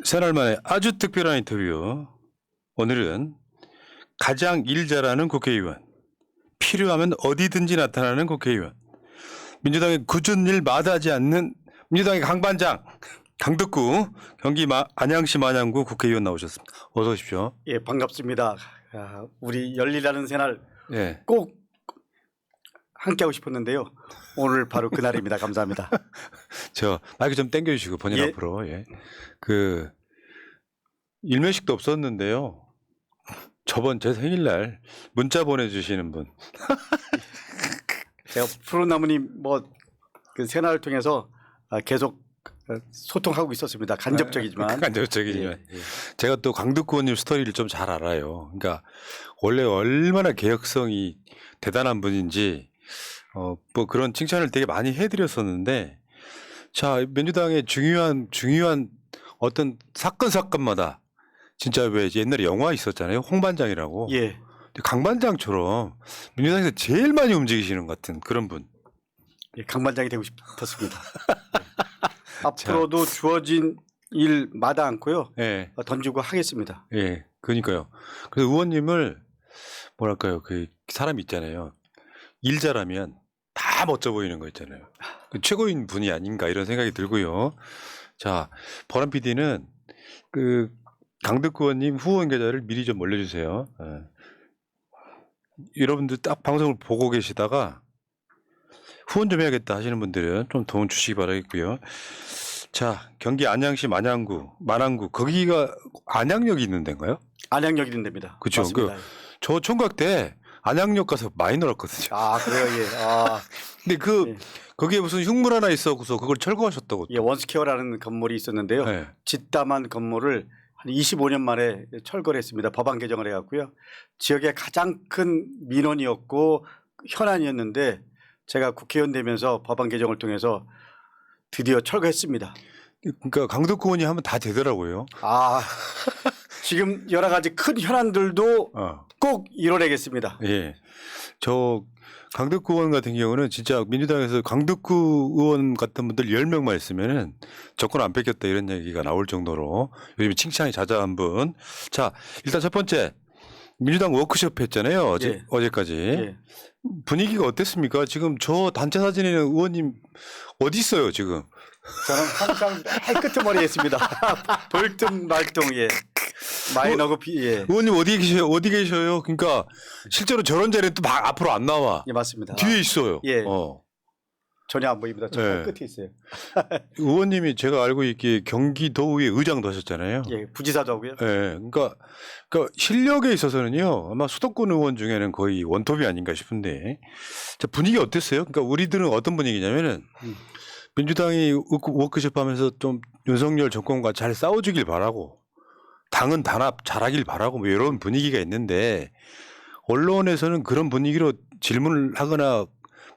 새날만의 아주 특별한 인터뷰. 오늘은 가장 일 잘하는 국회의원, 필요하면 어디든지 나타나는 국회의원, 민주당의 굳은 일 마다하지 않는 민주당의 강반장, 강덕구 경기 안양시 마량구 국회의원 나오셨습니다. 어서 오십시오. 예, 반갑습니다. 우리 열리라는 새날 예. 꼭 함께하고 싶었는데요. 오늘 바로 그날입니다. 감사합니다. 저 마이크 좀 당겨주시고 본인 예. 앞으로. 예. 그 일면식도 없었는데요. 저번 제 생일날 문자 보내주시는 분. 제가 푸른나무님 그 새날을 통해서 계속 소통하고 있었습니다. 간접적이지만. 간접적이지만. 예, 예. 제가 또 강덕구 의원님 스토리를 좀 잘 알아요. 그러니까 원래 얼마나 개혁성이 대단한 분인지 뭐 그런 칭찬을 되게 많이 해드렸었는데, 자, 민주당의 중요한 어떤 사건마다 진짜 왜 옛날에 영화 있었잖아요. 홍반장이라고. 예. 강반장처럼 민주당에서 제일 많이 움직이시는 것 같은 그런 분. 예, 강반장이 되고 싶었습니다. 예. 앞으로도 주어진 일 마다 않고요. 예. 던지고 하겠습니다. 예. 그러니까요. 그래서 의원님을 뭐랄까요. 그 사람 있잖아요. 일 잘하면 다 멋져 보이는 거 있잖아요. 그 최고인 분이 아닌가 이런 생각이 들고요. 자, 버람 PD는 그 강덕구 의원님 후원 계좌를 미리 좀 올려주세요. 예. 여러분들 딱 방송을 보고 계시다가 후원 좀 해야겠다 하시는 분들은 좀 도움 주시기 바라겠고요. 자, 경기 안양시 만안구 거기가 안양역이 있는 데인가요? 안양역 있는 데입니다. 그렇죠. 맞습니다. 저 총각 때 안양역 가서 많이 놀았거든요. 아, 그래요. 예. 근데 거기에 무슨 흉물 하나 있어서 그걸 철거하셨다고. 예, 원스케어라는 건물이 있었는데요. 네. 짓담한 건물을 한 25년 만에 철거를 했습니다. 법안 개정을 해갖고요. 지역의 가장 큰 민원이었고 현안이었는데 제가 국회의원 되면서 법안 개정을 통해서 드디어 철거했습니다. 그러니까 강덕구 의원이 하면 다 되더라고요. 지금 여러 가지 큰 현안들도 꼭 이뤄내겠습니다. 예. 저 강덕구 의원 같은 경우는 진짜 민주당에서 강덕구 의원 같은 분들 10명만 있으면은 정권 안 뺏겼다 이런 얘기가 나올 정도로 요즘 칭찬이 자자한 분. 자, 일단 첫 번째 민주당 워크숍 했잖아요. 예. 어제까지. 예. 분위기가 어땠습니까? 지금 저 단체 사진에는 의원님 어디 있어요 지금? 저는 항상 맨 끄트머리에 있습니다. 돌든 말든 예. 마이너고 예. 의원님 어디 계셔요? 그러니까 실제로 저런 자리에 또 막 앞으로 안 나와. 예, 맞습니다. 뒤에 있어요. 예. 전혀 안 보입니다. 저 예. 끝에 있어요. 의원님이 제가 알고 있기에 경기도의회 의장도 하셨잖아요. 예, 부지사도 하고요. 예. 그러니까 실력에 있어서는요. 아마 수도권 의원 중에는 거의 원톱이 아닌가 싶은데. 자, 분위기 어땠어요? 그러니까 우리들은 어떤 분위기냐면은 민주당이 워크숍 하면서 좀 윤석열 정권과 잘 싸워주길 바라고, 당은 단합 잘하길 바라고 뭐 이런 분위기가 있는데, 언론에서는 그런 분위기로 질문을 하거나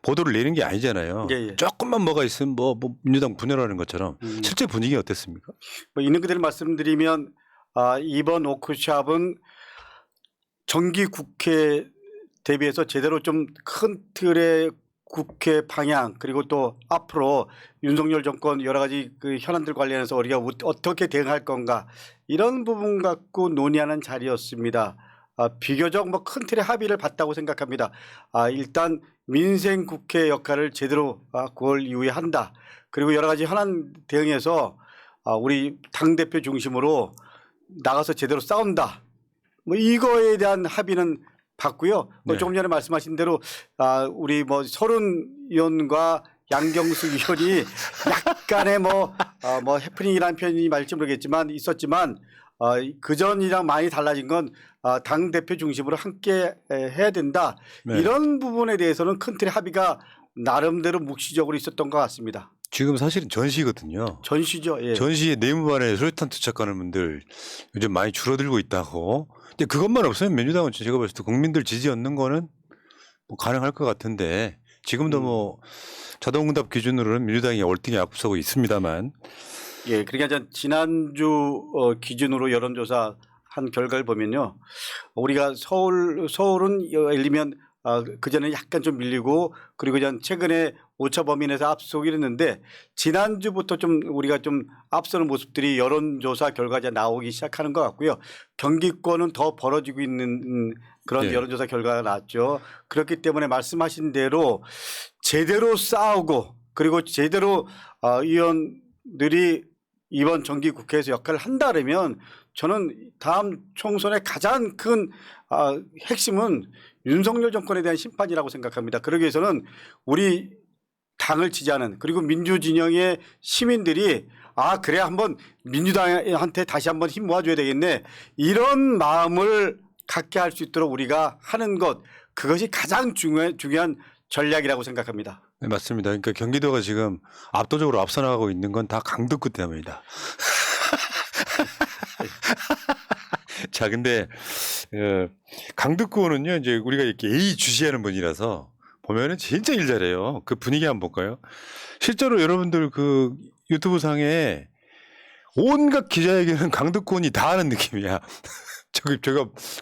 보도를 내는 게 아니잖아요. 예, 예. 조금만 뭐가 있으면 뭐 민주당 분열하는 것처럼. 실제 분위기 어땠습니까? 뭐 있는 그대로 말씀드리면 이번 워크숍은 정기 국회 대비해서 제대로 좀 큰 틀의 국회 방향, 그리고 또 앞으로 윤석열 정권 여러 가지 그 현안들 관련해서 우리가 어떻게 대응할 건가 이런 부분 갖고 논의하는 자리였습니다. 비교적 뭐 큰 틀의 합의를 봤다고 생각합니다. 일단 민생 국회 역할을 제대로 9월 이후에 한다. 그리고 여러 가지 현안 대응해서 우리 당대표 중심으로 나가서 제대로 싸운다. 뭐 이거에 대한 합의는 봤고요. 네. 조금 전에 말씀하신 대로 우리 뭐 서른 의원과 양경수 의원이 약간의 뭐 해프닝이라는 표현이 맞을지 모르겠지만 있었지만 그 전이랑 많이 달라진 건 당 대표 중심으로 함께 해야 된다. 네. 이런 부분에 대해서는 큰 틀의 합의가 나름대로 묵시적으로 있었던 것 같습니다. 지금 사실은 전시거든요. 전시죠. 예. 전시에 내무반에 수류탄 투척하는 분들 요즘 많이 줄어들고 있다고. 근데 그것만 없으면 민주당은 제가 봤을 때 국민들 지지 얻는 거는 뭐 가능할 것 같은데, 지금도 뭐 자동응답 기준으로는 민주당이 월등히 앞서고 있습니다만. 예, 그러니까 지난주 기준으로 여론조사 한 결과를 보면요, 우리가 서울은 예를 들면 그전에 약간 좀 밀리고 그리고 최근에 오차 범위 내에서 앞서기를 했는데 지난주부터 좀 우리가 좀 앞서는 모습들이 여론조사 결과가 나오기 시작하는 것 같고요. 경기권은 더 벌어지고 있는 그런 네. 여론조사 결과가 나왔죠. 그렇기 때문에 말씀하신 대로 제대로 싸우고 그리고 제대로 의원들이 이번 정기국회에서 역할을 한다면 저는 다음 총선의 가장 큰 핵심은 윤석열 정권에 대한 심판이라고 생각합니다. 그러기 위해서는 우리 당을 지지하는 그리고 민주진영의 시민들이 그래 한번 민주당한테 다시 한번 힘 모아줘야 되겠네 이런 마음을 갖게 할 수 있도록 우리가 하는 것 그것이 가장 중요한 전략이라고 생각합니다. 네, 맞습니다. 그러니까 경기도가 지금 압도적으로 앞서 나가고 있는 건 다 강북구 때문이다. 자, 근데 강북구는요, 이제 우리가 이렇게 예의주시하는 분이라서 보면은 진짜 일 잘해요. 그 분위기 한번 볼까요? 실제로 여러분들 그 유튜브 상에 온갖 기자회견은 강북구원이 다 하는 느낌이야.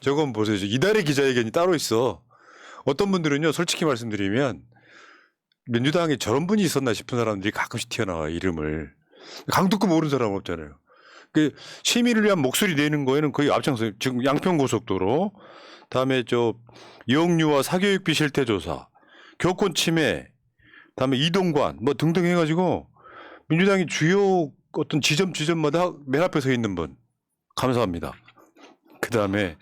저건 보세요. 이달의 기자회견이 따로 있어. 어떤 분들은요, 솔직히 말씀드리면 민주당에 저런 분이 있었나 싶은 사람들이 가끔씩 튀어나와요, 이름을. 강북구 모르는 사람 없잖아요. 그 시민을 위한 목소리 내는 거에는 거의 앞장서요. 지금 양평고속도로, 다음에 이용료와 사교육비 실태조사, 교권 침해, 다음에 이동관 뭐 등등 해가지고 민주당이 주요 어떤 지점마다 맨 앞에 서 있는 분 감사합니다. 그 다음에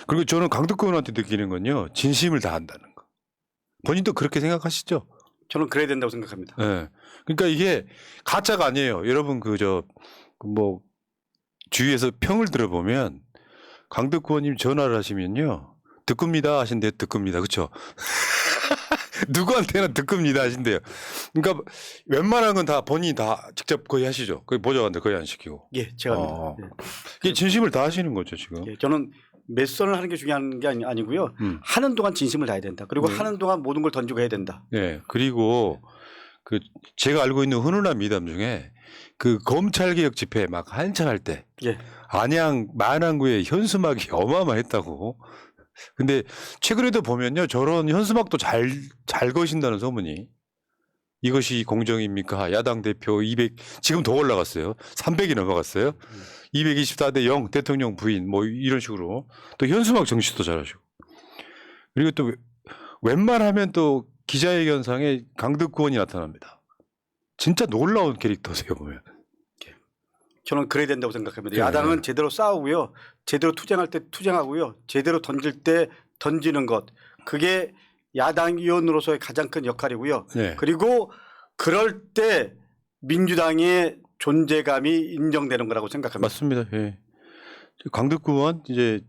그리고 저는 강북구 의원한테 느끼는 건요, 진심을 다한다는 거. 본인도 그렇게 생각하시죠? 저는 그래야 된다고 생각합니다. 네. 그러니까 이게 가짜가 아니에요. 여러분 주위에서 평을 들어보면 강덕구 의원님 전화를 하시면요, 듣굽니다 하신대요. 듣굽니다. 그렇죠? 누구한테나 듣굽니다 하신대요. 그러니까 웬만한 건 다 본인이 다 직접 거의 하시죠. 거의 보좌관들 거의 안 시키고. 예, 제가 합니다. 예. 이게 진심을 다 하시는 거죠 지금. 예, 저는 med선을 하는 게 중요한 게 아니고요. 하는 동안 진심을 다해야 된다. 그리고 네. 하는 동안 모든 걸 던지고 해야 된다. 네. 그리고 제가 알고 있는 훈훈한 미담 중에 그 검찰개혁 집회 막 한창 할 때 예. 안양 만안구에 현수막이 어마어마했다고. 근데 최근에도 보면요, 저런 현수막도 잘 거신다는 소문이. 이것이 공정입니까? 야당 대표 200 지금 더 올라갔어요. 300이 넘어갔어요. 224대 0 대통령 부인 뭐 이런 식으로 또 현수막 정치도 잘하시고. 그리고 또 웬만하면 또 기자회견상에 강덕구 의원이 나타납니다. 진짜 놀라운 캐릭터세요 보면. 저는 그래야 된다고 생각합니다. 네. 야당은 제대로 싸우고요. 제대로 투쟁할 때 투쟁하고요. 제대로 던질 때 던지는 것. 그게 야당 의원으로서의 가장 큰 역할이고요. 네. 그리고 그럴 때 민주당의 존재감이 인정되는 거라고 생각합니다. 맞습니다. 예. 강덕구 의원 이제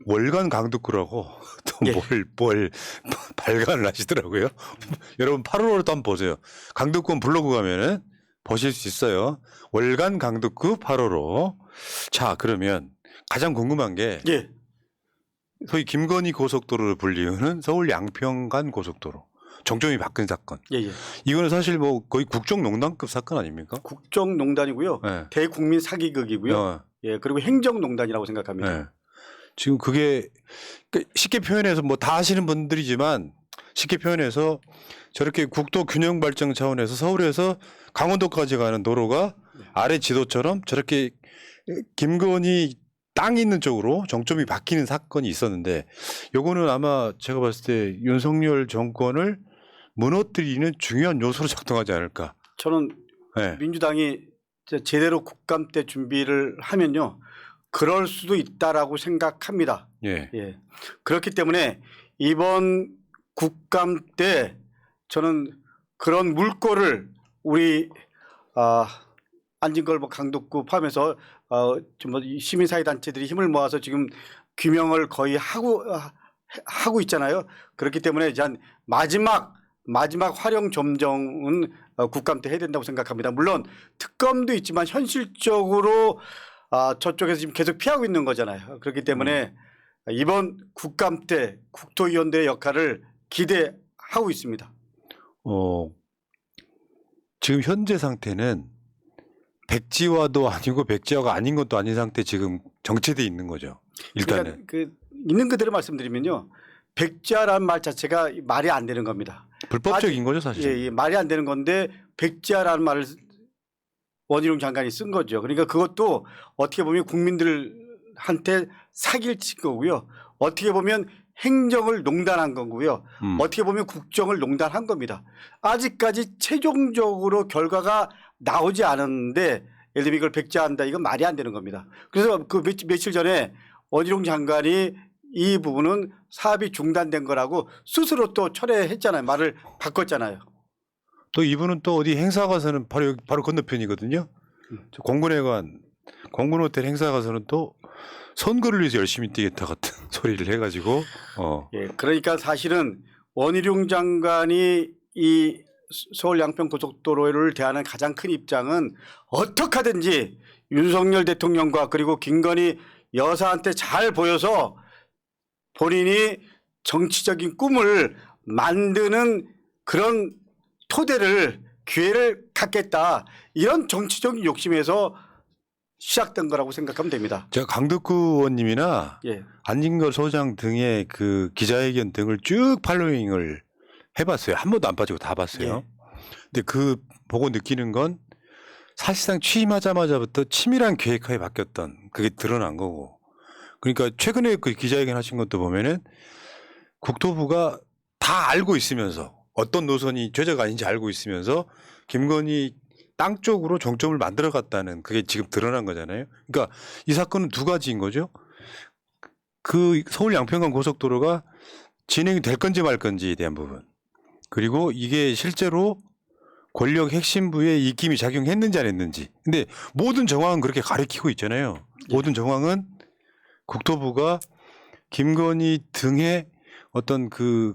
월간 강덕구라고 또 예. 뭘 발간을 하시더라고요. 여러분 8월호를 또 한번 보세요. 강덕구 의원 블로그 가면은 보실 수 있어요. 월간 강덕구 8월호. 자, 그러면 가장 궁금한 게 예. 소위 김건희 고속도로를 불리우는 서울 양평간 고속도로 정점이 바뀐 사건. 예, 예. 이거는 사실 뭐 거의 국정농단급 사건 아닙니까? 국정농단이고요. 네. 대국민 사기극이고요. 예, 그리고 행정농단이라고 생각합니다. 네. 지금 그게 쉽게 표현해서 뭐 다 아시는 분들이지만 쉽게 표현해서 저렇게 국도 균형 발전 차원에서 서울에서 강원도까지 가는 도로가 아래 지도처럼 저렇게 김건희 땅이 있는 쪽으로 정점이 바뀌는 사건이 있었는데, 요거는 아마 제가 봤을 때 윤석열 정권을 무너뜨리는 중요한 요소로 작동하지 않을까. 저는 네. 민주당이 제대로 국감 때 준비를 하면요, 그럴 수도 있다라고 생각합니다. 예. 예. 그렇기 때문에 이번 국감 때 저는 그런 물꼬를 우리 안진걸 강덕구 포함해서 시민사회 단체들이 힘을 모아서 지금 규명을 거의 하고 있잖아요. 그렇기 때문에 이제 한 마지막 활용 점정은 국감 때 해야 된다고 생각합니다. 물론 특검도 있지만 현실적으로 저쪽에서 지금 계속 피하고 있는 거잖아요. 그렇기 때문에 이번 국감 때 국토위원들의 역할을 기대하고 있습니다. 지금 현재 상태는 백지화도 아니고 백지화가 아닌 것도 아닌 상태 지금 정체돼 있는 거죠. 일단은. 그러니까 있는 그대로 말씀드리면요, 백지화라는 말 자체가 말이 안 되는 겁니다. 불법적인 거죠 사실. 예, 말이 안 되는 건데 백지화라는 말을 원희룡 장관이 쓴 거죠. 그러니까 그것도 어떻게 보면 국민들한테 사기를 친 거고요. 어떻게 보면 행정을 농단한 거고요. 어떻게 보면 국정을 농단한 겁니다. 아직까지 최종적으로 결과가 나오지 않았는데 예를 들면 이걸 백지화한다 이건 말이 안 되는 겁니다. 그래서 그 며칠 전에 원희룡 장관이 이 부분은 사업이 중단된 거라고 스스로 또 철회했잖아요. 말을 바꿨잖아요. 또 이분은 또 어디 행사 가서는 바로 건너편이거든요. 저 공군회관, 공군호텔 행사 가서는 또 선거를 위해서 열심히 뛰겠다 같은 소리를 해가지고. 예, 그러니까 사실은 원희룡 장관이 이 서울 양평 고속도로를 대하는 가장 큰 입장은 어떻게 하든지 윤석열 대통령과 그리고 김건희 여사한테 잘 보여서 본인이 정치적인 꿈을 만드는 그런 토대를 기회를 갖겠다 이런 정치적인 욕심에서 시작된 거라고 생각하면 됩니다. 제가 강덕구 의원님이나 예. 안진걸 소장 등의 그 기자회견 등을 쭉 팔로잉을 해봤어요. 한 번도 안 빠지고 다 봤어요. 예. 근데 그 보고 느끼는 건 사실상 취임하자마자부터 치밀한 계획하에 바뀌었던 그게 드러난 거고. 그러니까 최근에 그 기자회견 하신 것도 보면은 국토부가 다 알고 있으면서 어떤 노선이 죄자가 아닌지 알고 있으면서 김건희 땅 쪽으로 정점을 만들어 갔다는 그게 지금 드러난 거잖아요. 그러니까 이 사건은 두 가지인 거죠. 그 서울 양평간 고속도로가 진행이 될 건지 말 건지에 대한 부분. 그리고 이게 실제로 권력 핵심부에 입김이 작용했는지 안 했는지. 근데 모든 정황은 그렇게 가리키고 있잖아요. 모든 정황은 국토부가 김건희 등의 어떤 그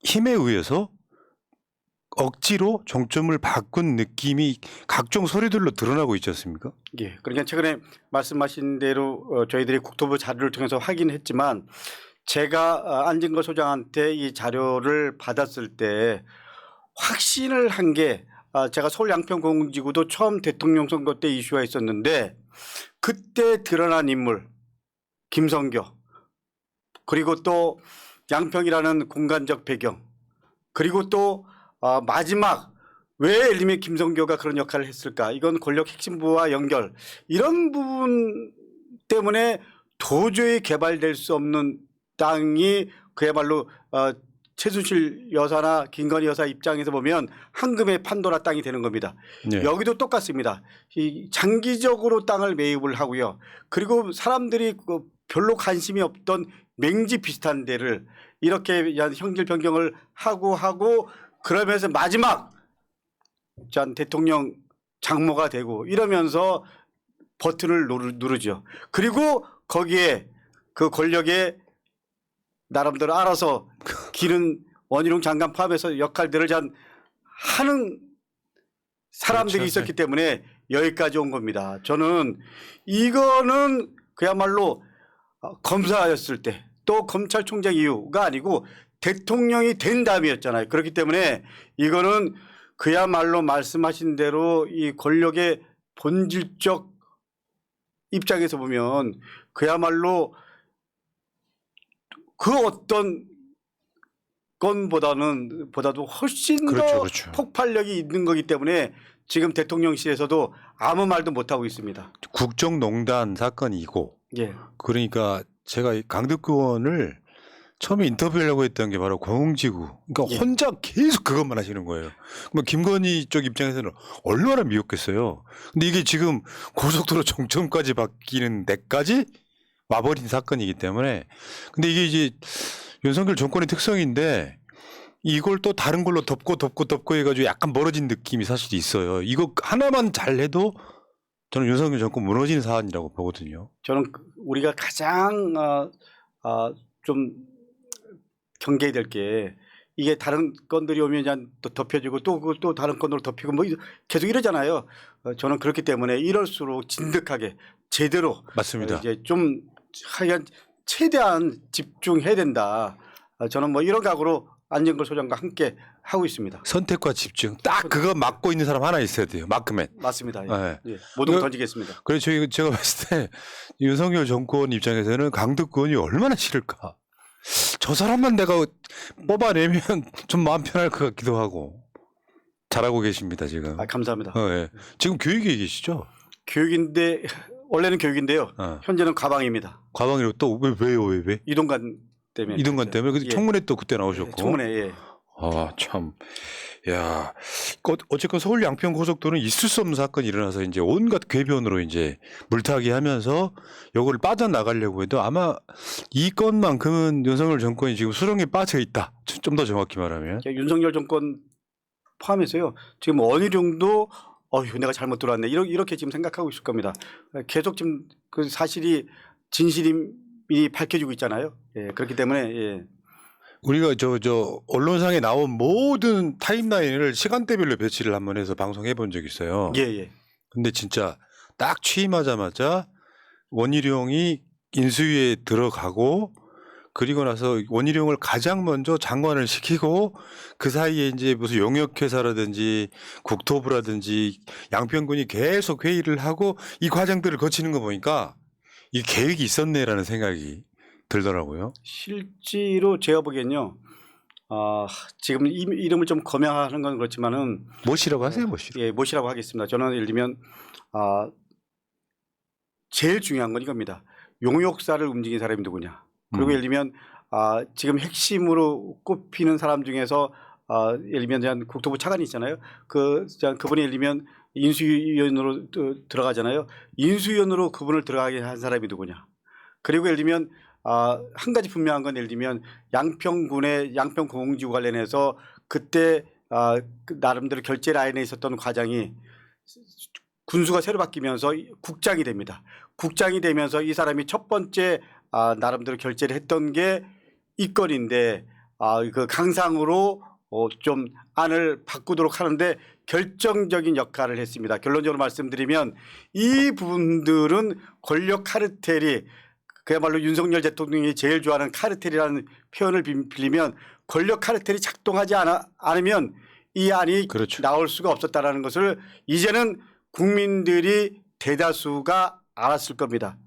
힘에 의해서 억지로 정점을 바꾼 느낌이 각종 소리들로 드러나고 있지 않습니까? 예. 그러니까 최근에 말씀하신 대로 저희들이 국토부 자료를 통해서 확인했지만 제가 안진걸 소장한테 이 자료를 받았을 때 확신을 한 게 제가 서울 양평공지구도 처음 대통령 선거 때 이슈가 있었는데 그때 드러난 인물 김성교 그리고 또 양평이라는 공간적 배경 그리고 또 마지막 왜 예를 들면 김성교가 그런 역할을 했을까 이건 권력 핵심부와 연결 이런 부분 때문에 도저히 개발될 수 없는 땅이 그야말로 최순실 여사나 김건희 여사 입장에서 보면 황금의 판도라 땅이 되는 겁니다. 네. 여기도 똑같습니다. 이 장기적으로 땅을 매입을 하고요. 그리고 사람들이 별로 관심이 없던 맹지 비슷한 데를 이렇게 형질 변경을 하고 그러면서 마지막 전 대통령 장모가 되고 이러면서 버튼을 누르죠. 그리고 거기에 그 권력에 나름대로 알아서 기른 원희룡 장관 포함해서 역할들을 하는 사람들이 그렇죠. 있었기 때문에 여기까지 온 겁니다. 저는 이거는 그야말로 검사였을 때 또 검찰총장 이후가 아니고 대통령이 된 다음이었잖아요. 그렇기 때문에 이거는 그야말로 말씀하신 대로 이 권력의 본질적 입장에서 보면 그야말로 그 어떤 건보다도 훨씬 더 그렇죠. 폭발력이 있는 거기 때문에 지금 대통령실에서도 아무 말도 못하고 있습니다. 국정농단 사건이고 예. 그러니까 제가 강덕구 의원을 처음에 인터뷰하려고 했던 게 바로 공공지구. 그러니까 예. 혼자 계속 그것만 하시는 거예요. 그럼 김건희 쪽 입장에서는 얼마나 미웠겠어요. 근데 이게 지금 고속도로 정점까지 바뀌는 데까지 와버린 사건이기 때문에. 근데 이게 이제 윤석열 정권의 특성인데 이걸 또 다른 걸로 덮고 해가지고 약간 멀어진 느낌이 사실 있어요. 이거 하나만 잘해도 저는 윤석열 정권 무너지는 사안이라고 보거든요. 저는 우리가 가장 좀 경계해야 될 게 이게 다른 건들이 오면 그냥 또 덮여지고 또 다른 건으로 덮이고 뭐 계속 이러잖아요. 저는 그렇기 때문에 이럴수록 진득하게 제대로 맞습니다. 이제 좀 하여간 최대한 집중해야 된다. 저는 뭐 이런 각오로 안진걸 소장과 함께 하고 있습니다. 선택과 집중. 딱 그거 맡고 있는 사람 하나 있어야 돼요. 마크맨. 맞습니다. 네. 예. 모든 거 던지겠습니다. 그래서 제가 봤을 때 윤석열 정권 입장에서는 강덕구 의원이 얼마나 싫을까. 저 사람만 내가 뽑아내면 좀 마음 편할 것 같기도 하고. 잘하고 계십니다 지금. 감사합니다. 예. 지금 교육에 계시죠? 교육인데 원래는 교육인데요. 현재는 가방입니다. 과방이로 또 왜요? 이동관 때문에. 이동관 때문에. 그래서 예. 청문회 또 그때 나오셨고. 청문회. 예. 아, 참. 야, 어쨌건 서울 양평 고속도로는 있을 수 없는 사건이 일어나서 이제 온갖 궤변으로 이제 물타기 하면서 요걸 빠져나가려고 해도 아마 이 건만큼은 윤석열 정권이 지금 수렁에 빠져 있다. 좀 더 정확히 말하면. 윤석열 정권 포함해서요. 지금 원희룡도 내가 잘못 들어왔네. 이렇게 지금 생각하고 있을 겁니다. 계속 지금 그 사실이 진실이 밝혀지고 있잖아요. 예, 그렇기 때문에 예. 우리가 저 언론상에 나온 모든 타임라인을 시간대별로 배치를 한번 해서 방송해 본 적이 있어요. 예, 예. 근데 진짜 딱 취임하자마자 원희룡이 인수위에 들어가고 그리고 나서 원희룡을 가장 먼저 장관을 시키고 그 사이에 이제 무슨 용역회사라든지 국토부라든지 양평군이 계속 회의를 하고 이 과정들을 거치는 거 보니까 이 계획이 있었네라는 생각이 들더라고요. 실제로 제가 보기엔요. 지금 이름을 좀 검양하는 건 그렇지만은 뭐시라고 하세요, 뭐시라고? 예, 뭐시라고 하겠습니다. 저는 예를 들면 제일 중요한 건 이겁니다. 용역사를 움직인 사람이 누구냐. 그리고 예를 들면 지금 핵심으로 꼽히는 사람 중에서 예를 들면 국토부 차관이 있잖아요. 그분이 예를 들면 인수위원으로 들어가잖아요. 인수위원으로 그분을 들어가게 한 사람이 누구냐. 그리고 예를 들면 한 가지 분명한 건 예를 들면 양평군의 양평공공지구 관련해서 그때 나름대로 결재 라인에 있었던 과장이 군수가 새로 바뀌면서 국장이 됩니다. 국장이 되면서 이 사람이 첫 번째 나름대로 결재를 했던 게 이 건인데 그 강상으로 좀 안을 바꾸도록 하는데 결정적인 역할을 했습니다. 결론적으로 말씀드리면 이 부분들은 권력 카르텔이 그야말로 윤석열 대통령이 제일 좋아하는 카르텔이라는 표현을 빌리면 권력 카르텔이 작동하지 않으면 이 안이 그렇죠. 나올 수가 없었다라는 것을 이제는 국민들이 대다수가 알았을 겁니다.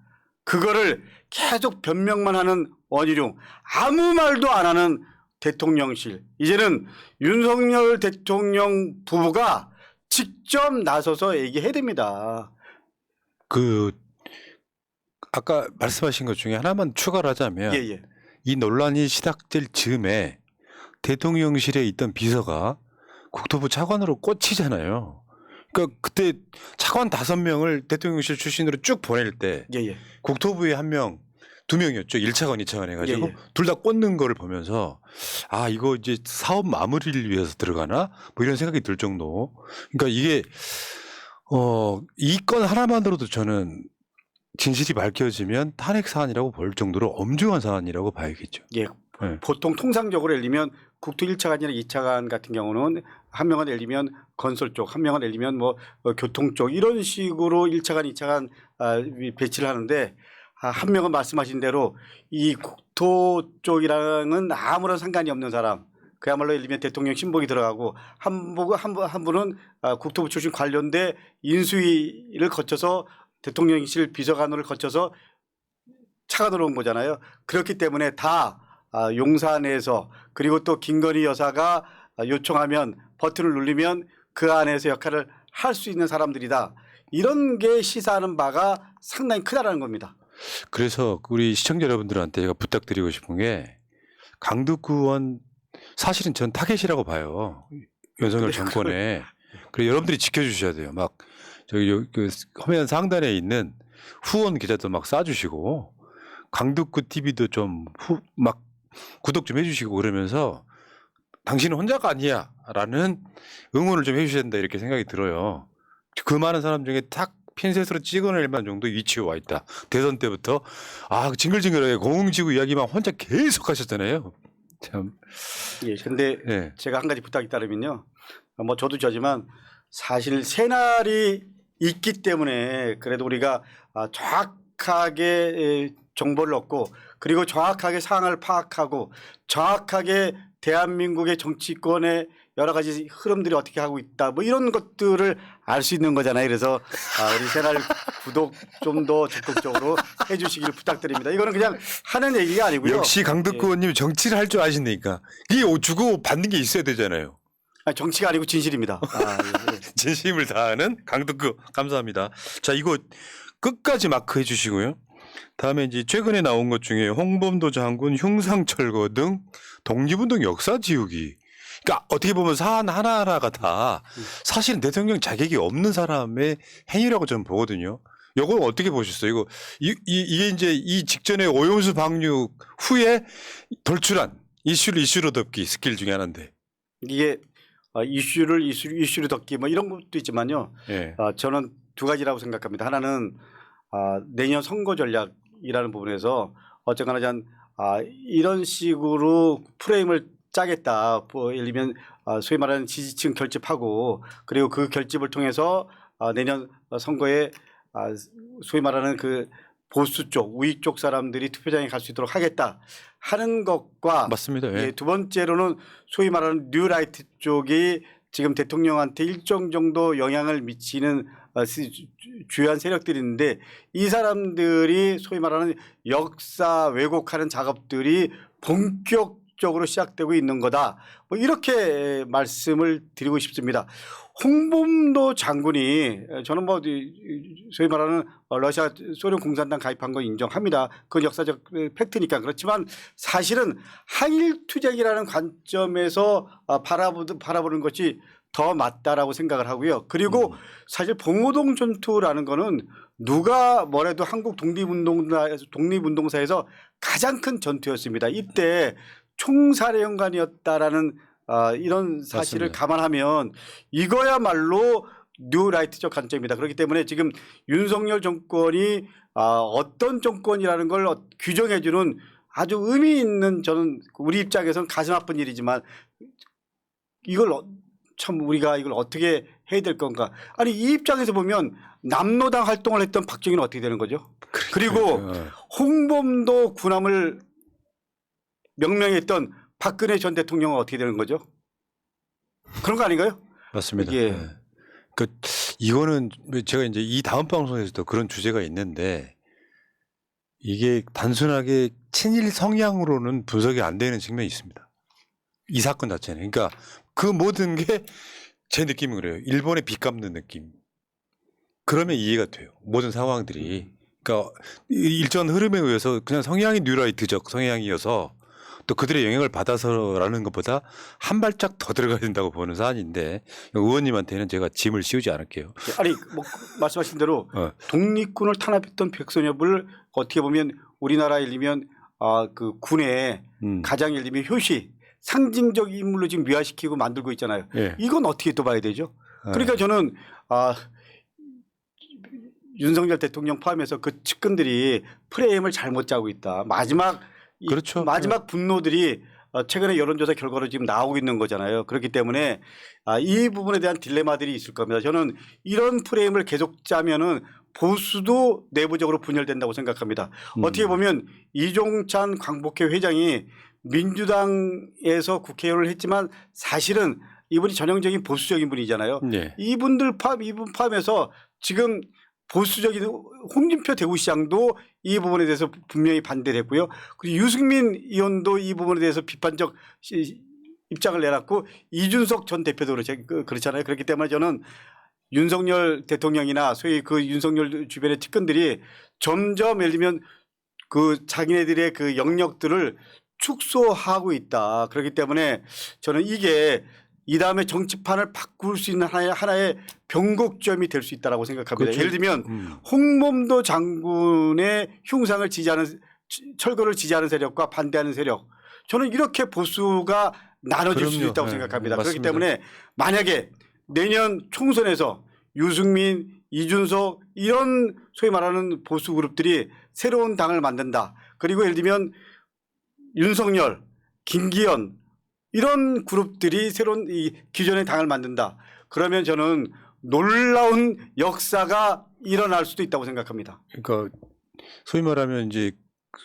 그거를 계속 변명만 하는 원희룡, 아무 말도 안 하는 대통령실. 이제는 윤석열 대통령 부부가 직접 나서서 얘기해야 됩니다. 아까 말씀하신 것 중에 하나만 추가를 하자면 예. 이 논란이 시작될 즈음에 대통령실에 있던 비서가 국토부 차관으로 꽂히잖아요. 그러니까 그때 차관 5명을 대통령실 출신으로 쭉 보낼 때 예. 국토부에 1명, 2명이었죠. 1차관, 2차관 해가지고 예. 둘 다 꽂는 거를 보면서 이거 이제 사업 마무리를 위해서 들어가나 뭐 이런 생각이 들 정도. 그러니까 이게 이 건 하나만으로도 저는 진실이 밝혀지면 탄핵 사안이라고 볼 정도로 엄중한 사안이라고 봐야겠죠. 예. 네. 보통 통상적으로 예를 들면 국토 1차관이나 2차관 같은 경우는 한 명은 예를 들면 건설 쪽, 한 명은 예를 들면 뭐 교통 쪽 이런 식으로 1차관, 2차관 배치를 하는데 한 명은 말씀하신 대로 이 국토 쪽이랑은 아무런 상관이 없는 사람, 그야말로 예를 들면 대통령 신복이 들어가고 한 분은 국토부 출신 관련돼 인수위를 거쳐서 대통령실 비서관으로 거쳐서 차관으로 온 거잖아요. 그렇기 때문에 다 용산에서 그리고 또 김건희 여사가 요청하면 버튼을 누르면 그 안에서 역할을 할 수 있는 사람들이다. 이런 게 시사하는 바가 상당히 크다라는 겁니다. 그래서 우리 시청자 여러분들한테 제가 부탁드리고 싶은 게 강두구 의원 사실은 전 타겟이라고 봐요. 윤석열 정권에. 그리고 여러분들이 지켜주셔야 돼요. 막 저기 그 화면 상단에 있는 후원 기자도 막 쏴주시고 강두구 TV도 좀 막 구독 좀 해주시고 그러면서 당신은 혼자가 아니야라는 응원을 좀 해주셔야 된다 이렇게 생각이 들어요. 그 많은 사람 중에 딱 핀셋으로 찍어낼 만한 정도의 위치에 와 있다. 대선 때부터 징글징글하게 공공지구 이야기만 혼자 계속 하셨잖아요. 참. 예, 근데 네. 제가 한 가지 부탁이 따르면요. 뭐 저도 저지만 사실 새날이 있기 때문에 그래도 우리가 정확하게 정보를 얻고 그리고 정확하게 상황을 파악하고 정확하게 대한민국의 정치권의 여러 가지 흐름들이 어떻게 하고 있다 뭐 이런 것들을 알 수 있는 거잖아요. 그래서 우리 새날 구독 좀 더 적극적으로 해주시길 부탁드립니다. 이거는 그냥 하는 얘기가 아니고요. 역시 강덕구 의원님 정치를 할 줄 아시니까 이게 주고 받는 게 있어야 되잖아요. 아니, 정치가 아니고 진실입니다. 예. 진심을 다하는 강덕구 감사합니다. 자, 이거 끝까지 마크해 주시고요. 다음에 이제 최근에 나온 것 중에 홍범도 장군 흉상철거 등 독립운동 역사 지우기. 그러니까 어떻게 보면 사안 하나하나가 다 사실은 대통령 자격이 없는 사람의 행위라고 저는 보거든요. 이걸 어떻게 보셨어요? 이게 이제 이 직전에 오염수 방류 후에 돌출한 이슈로 덮기 스킬 중에 하나인데. 이게 이슈를 덮기 뭐 이런 것도 있지만요. 예. 저는 두 가지라고 생각합니다. 하나는 내년 선거 전략이라는 부분에서 어쨌거나 이런 식으로 프레임을 짜겠다. 뭐 예를 들면 소위 말하는 지지층 결집하고 그리고 그 결집을 통해서 내년 선거에 소위 말하는 그 보수 쪽, 우익 쪽 사람들이 투표장에 갈 수 있도록 하겠다 하는 것과 맞습니다. 예. 두 번째로는 소위 말하는 뉴라이트 쪽이 지금 대통령한테 일정 정도 영향을 미치는 주요한 세력들이 있는데 이 사람들이 소위 말하는 역사 왜곡하는 작업들이 본격적으로 시작되고 있는 거다. 뭐 이렇게 말씀을 드리고 싶습니다. 홍범도 장군이 저는 뭐 소위 말하는 러시아 소련 공산당 가입한 거 인정합니다. 그건 역사적 팩트니까. 그렇지만 사실은 한일 투쟁이라는 관점에서 바라보는 것이 더 맞다라고 생각을 하고요. 그리고 사실 봉오동 전투라는 거는 누가 뭐래도 한국 독립운동사에서 가장 큰 전투였습니다. 이때 총사령관이었다라는 이런 사실을 맞습니다. 감안하면 이거야말로 뉴라이트적 관점입니다. 그렇기 때문에 지금 윤석열 정권이 어떤 정권이라는 걸 규정해주는 아주 의미 있는 저는 우리 입장에서는 가슴 아픈 일이지만 이걸 참 우리가 이걸 어떻게 해야 될 건가. 아니 이 입장에서 보면 남로당 활동을 했던 박정희는 어떻게 되는 거죠? 그리고 홍범도 군함을 명명했던 박근혜 전 대통령은 어떻게 되는 거죠? 그런 거 아닌가요? 맞습니다. 예. 예. 이거는 제가 이제 이 다음 방송에서도 그런 주제가 있는데 이게 단순하게 친일 성향으로는 분석이 안 되는 측면이 있습니다. 이 사건 자체는. 그러니까 그 모든 게 제 느낌은 그래요. 일본에 빚 갚는 느낌. 그러면 이해가 돼요. 모든 상황들이. 그러니까 일전 흐름에 의해서 그냥 성향이 뉴라이트적 성향이어서 또 그들의 영향을 받아서라는 것보다 한 발짝 더 들어가야 된다고 보는 사안인데 의원님한테는 제가 짐을 씌우지 않을게요. 아니 뭐 말씀하신 대로 독립군을 탄압했던 백선엽을 어떻게 보면 우리나라 예를 들면 그 군의 가장 예를 들면 효시 상징적 인물로 지금 미화시키고 만들고 있잖아요. 예. 이건 어떻게 또 봐야 되죠? 그러니까 저는 윤석열 대통령 포함해서 그 측근들이 프레임을 잘못 짜고 있다. 그렇죠. 마지막 분노들이 최근에 여론조사 결과로 지금 나오고 있는 거잖아요. 그렇기 때문에 이 부분에 대한 딜레마들이 있을 겁니다. 저는 이런 프레임을 계속 짜면은 보수도 내부적으로 분열된다고 생각합니다. 어떻게 보면 이종찬 광복회 회장이 민주당에서 국회의원을 했지만 사실은 이분이 전형적인 보수적인 분이잖아요. 네. 이분 포함해서 지금 보수적인 홍준표 대구시장도 이 부분에 대해서 분명히 반대를 했고요. 그리고 유승민 의원도 이 부분에 대해서 비판적 입장을 내놨고 이준석 전 대표도 그렇잖아요. 그렇기 때문에 저는 윤석열 대통령이나 소위 그 윤석열 주변의 측근들이 점점 예를 들면 그 자기네들의 그 영역들을 축소하고 있다. 그렇기 때문에 저는 이게 이 다음에 정치판을 바꿀 수 있는 하나의 변곡점이 될 수 있다고 생각합니다. 그렇죠. 예를 들면 홍범도 장군의 흉상을 지지하는 철거를 지지하는 세력과 반대하는 세력. 저는 이렇게 보수가 나눠질 수 있다고 생각합니다. 그렇기 때문에 만약에 내년 총선에서 유승민, 이준석 이런 소위 말하는 보수 그룹들이 새로운 당을 만든다. 그리고 예를 들면 윤석열, 김기현 이런 그룹들이 새로운 이 기존의 당을 만든다. 그러면 저는 놀라운 역사가 일어날 수도 있다고 생각합니다. 그러니까 소위 말하면 이제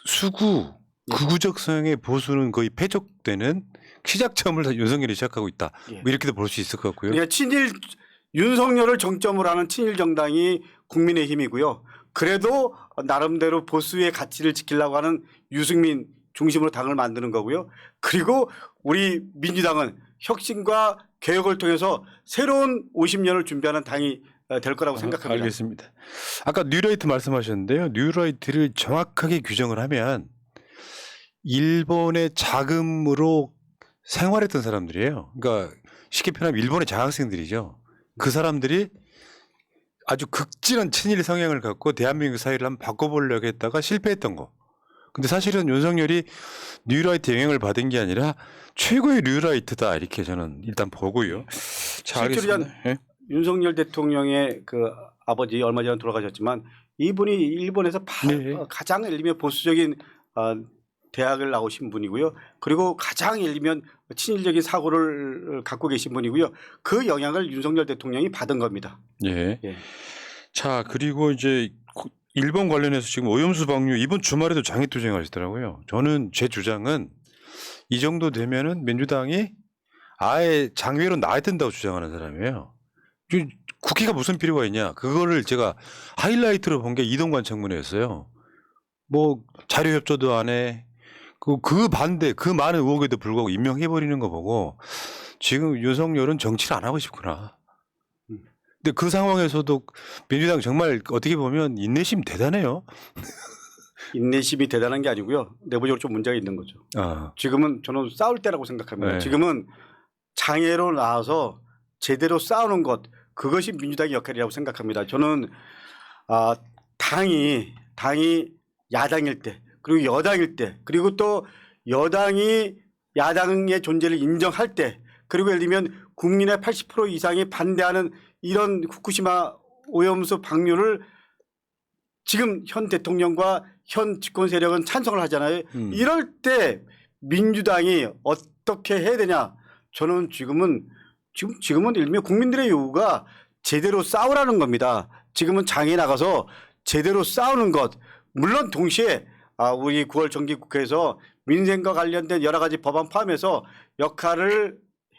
수구 극우적 성향의 보수는 거의 패족되는 시작점을 윤석열이 시작하고 있다. 예. 뭐 이렇게도 볼 수 있을 것 같고요. 그러니까 친일 윤석열을 정점으로 하는 친일 정당이 국민의힘이고요. 그래도 나름대로 보수의 가치를 지키려고 하는 유승민 중심으로 당을 만드는 거고요. 그리고 우리 민주당은 혁신과 개혁을 통해서 새로운 50년을 준비하는 당이 될 거라고 생각합니다. 알겠습니다. 아까 뉴라이트 말씀하셨는데요. 뉴라이트를 정확하게 규정을 하면 일본의 자금으로 생활했던 사람들이에요. 그러니까 쉽게 표현하면 일본의 장학생들이죠. 그 사람들이 아주 극진한 친일 성향을 갖고 대한민국 사회를 한번 바꿔보려고 했다가 실패했던 거. 근데 사실은 윤석열이 뉴라이트 영향을 받은 게 아니라 최고의 뉴라이트다 이렇게 저는 일단 보고요. 자, 실제로 알겠습니다. 예? 윤석열 대통령의 그 아버지 얼마 전에 돌아가셨지만 이분이 일본에서 네. 가장 예를 들면 보수적인 대학을 나오신 분이고요. 그리고 가장 예를 들면 친일적인 사고를 갖고 계신 분이고요. 그 영향을 윤석열 대통령이 받은 겁니다. 예. 예. 자, 그리고 이제 일본 관련해서 지금 오염수 방류 이번 주말에도 장애투쟁 하시더라고요. 저는 제 주장은 이 정도 되면은 민주당이 아예 장외로 나야 된다고 주장하는 사람이에요. 국회가 무슨 필요가 있냐. 그거를 제가 하이라이트로 본 게 이동관 청문회였어요. 뭐 자료 협조도 안 해. 그 반대 그 많은 의혹에도 불구하고 임명해버리는 거 보고 지금 윤석열은 정치를 안 하고 싶구나. 근데 그 상황에서도 민주당 정말 어떻게 보면 인내심 대단해요. 인내심이 대단한 게 아니고요. 내부적으로 좀 문제가 있는 거죠. 아, 지금은 저는 싸울 때라고 생각합니다. 네. 지금은 장애로 나와서 제대로 싸우는 것 그것이 민주당의 역할이라고 생각합니다. 저는 당이 야당일 때 그리고 여당일 때 그리고 또 여당이 야당의 존재를 인정할 때 그리고 예를 들면 국민의 80% 이상이 반대하는 이런 후쿠시마 오염수 방류를 지금 현 대통령과 현 집권 세력은 찬성을 하잖아요. 이럴 때 민주당이 어떻게 해야 되냐? 저는 지금은 예를 들면 국민들의 요구가 제대로 싸우라는 겁니다. 지금은 장에 나가서 제대로 싸우는 것. 물론 동시에 우리 9월 정기국회에서 민생과 관련된 여러 가지 법안 포함해서 역할을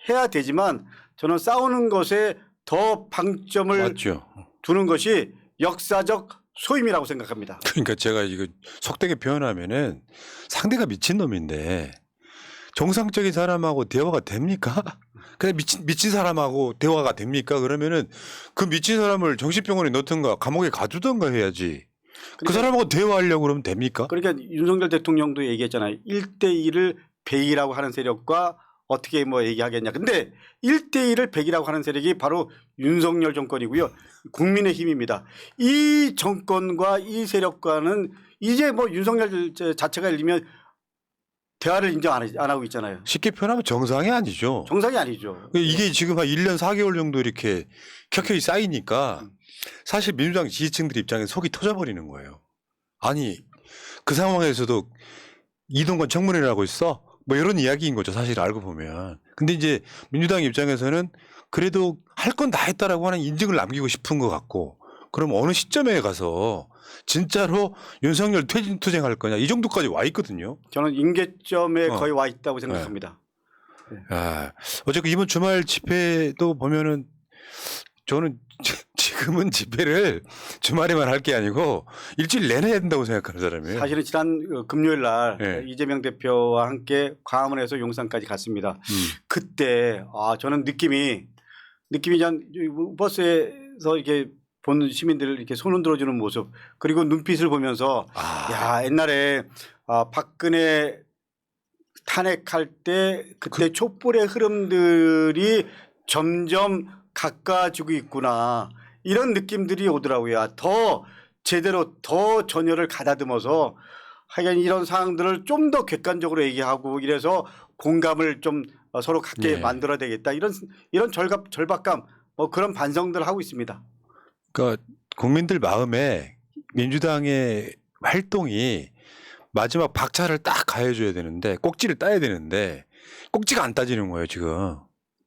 해야 되지만 저는 싸우는 것에 더 방점을 맞죠. 두는 것이 역사적 소임이라고 생각합니다. 그러니까 제가 이거 속되게 표현하면은 상대가 미친놈인데 정상적인 사람하고 대화가 됩니까? 그냥 미친 사람하고 대화가 됩니까? 그러면은 그 미친 사람을 정신병원에 넣든가 감옥에 가두든가 해야지. 그 사람하고 대화하려고 그러면 됩니까? 그러니까 윤석열 대통령도 얘기했잖아요. 1대1을 100이라고 하는 세력과 어떻게 뭐 얘기하겠냐. 근데 1대1을 100이라고 하는 세력이 바로 윤석열 정권이고요. 국민의힘입니다. 이 정권과 이 세력과는 이제 뭐 윤석열 자체가 예를 들면 대화를 인정 안 하고 있잖아요. 쉽게 표현하면 정상이 아니죠. 정상이 아니죠. 이게 지금 한 1년 4개월 정도 이렇게 켜켜이 쌓이니까 사실 민주당 지지층들 입장에 속이 터져버리는 거예요. 아니 그 상황에서도 이동관 청문회를 하고 있어? 뭐 이런 이야기인 거죠. 사실 알고 보면. 근데 이제 민주당 입장에서는 그래도 할 건 다 했다라고 하는 인증을 남기고 싶은 것 같고 그럼 어느 시점에 가서 진짜로 윤석열 퇴진투쟁할 거냐 이 정도까지 와 있거든요. 저는 임계점에 거의 와 있다고 생각합니다. 어쨌든 이번 주말 집회도 보면은 저는 지금은 집회를 주말에만 할 게 아니고 일주일 내내 해야 된다고 생각하는 사람이에요. 사실은 지난 금요일 날 네. 이재명 대표와 함께 광화문에서 용산까지 갔습니다. 그때 저는 느낌이 전 버스에서 이렇게 본 시민들을 이렇게 손 흔들어주는 모습 그리고 눈빛을 보면서 야 옛날에 박근혜 탄핵할 때 그때 촛불의 흐름들이 점점 가까워지고 있구나 이런 느낌들이 오더라고요. 더 제대로 더 전열을 가다듬어서 하여간 이런 상황들을 좀 더 객관적으로 얘기하고 이래서 공감을 좀 서로 갖게 만들어야 되겠다 이런 절박감 뭐 그런 반성들을 하고 있습니다. 그러니까 국민들 마음에 민주당의 활동이 마지막 박차를 딱 가해줘야 되는데 꼭지를 따야 되는데 꼭지가 안 따지는 거예요 지금.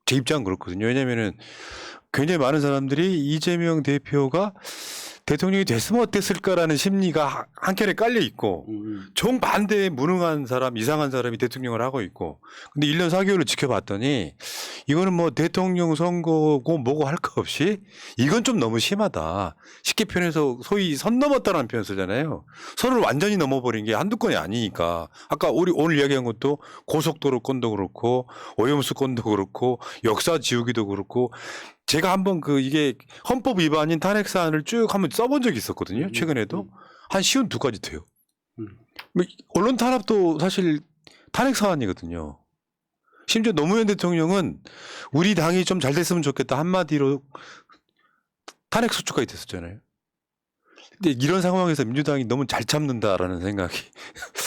제 입장은 그렇거든요. 왜냐하면은 굉장히 많은 사람들이 이재명 대표가 대통령이 됐으면 어땠을까라는 심리가 한켠에 깔려 있고 정반대에 무능한 사람, 이상한 사람이 대통령을 하고 있고 근데 1년 4개월을 지켜봤더니 이거는 뭐 대통령 선거고 뭐고 할 거 없이 이건 좀 너무 심하다. 쉽게 표현해서 소위 선 넘었다라는 표현 쓰잖아요. 선을 완전히 넘어버린 게 한두 건이 아니니까 아까 우리 오늘 이야기한 것도 고속도로 건도 그렇고 오염수 건도 그렇고 역사 지우기도 그렇고 제가 한번 이게 헌법 위반인 탄핵 사안을 쭉 한번 써본 적이 있었거든요. 최근에도 한 쉬운 두 가지 돼요. 뭐 언론 탄압도 사실 탄핵 사안이거든요. 심지어 노무현 대통령은 우리 당이 좀 잘 됐으면 좋겠다 한마디로 탄핵 소추까지 됐었잖아요. 근데 이런 상황에서 민주당이 너무 잘 참는다라는 생각이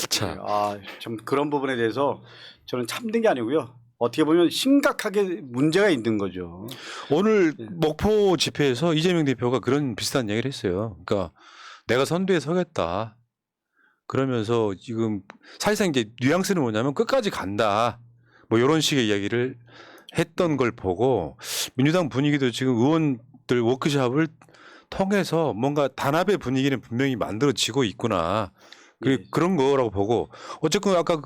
자, 좀 그런 부분에 대해서 저는 참는 게 아니고요. 어떻게 보면 심각하게 문제가 있는 거죠. 오늘 목포 집회에서 이재명 대표가 그런 비슷한 얘기를 했어요. 그러니까 내가 선두에 서겠다. 그러면서 지금 사실상 이제 뉘앙스는 뭐냐면 끝까지 간다. 뭐 이런 식의 이야기를 했던 걸 보고 민주당 분위기도 지금 의원들 워크숍을 통해서 뭔가 단합의 분위기는 분명히 만들어지고 있구나. 예. 그런 거라고 보고 어쨌건 아까